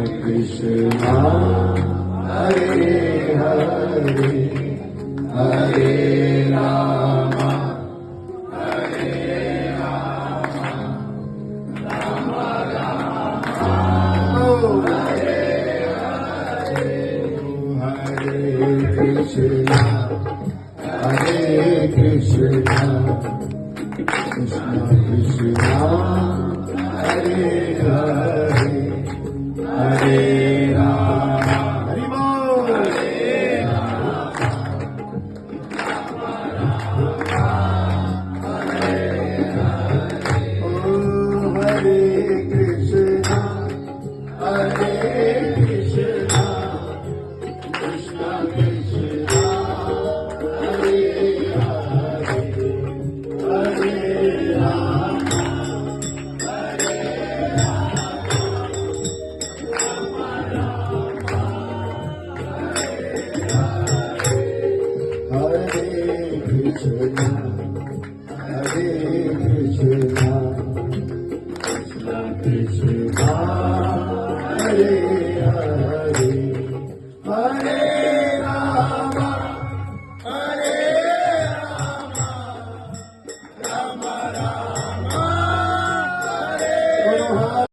Krishna Hare Hare Hare Rama Hare Rama Rama Rama Hare Hare Hare Krishna Hare Krishna Krishna Krishna Hare Hare Hare Rama Hare Krishna Hare Krishna Krishna Krishna Hare Hare Hare Rama Hare Krishna Hare Krishna Krishna Krishna Hare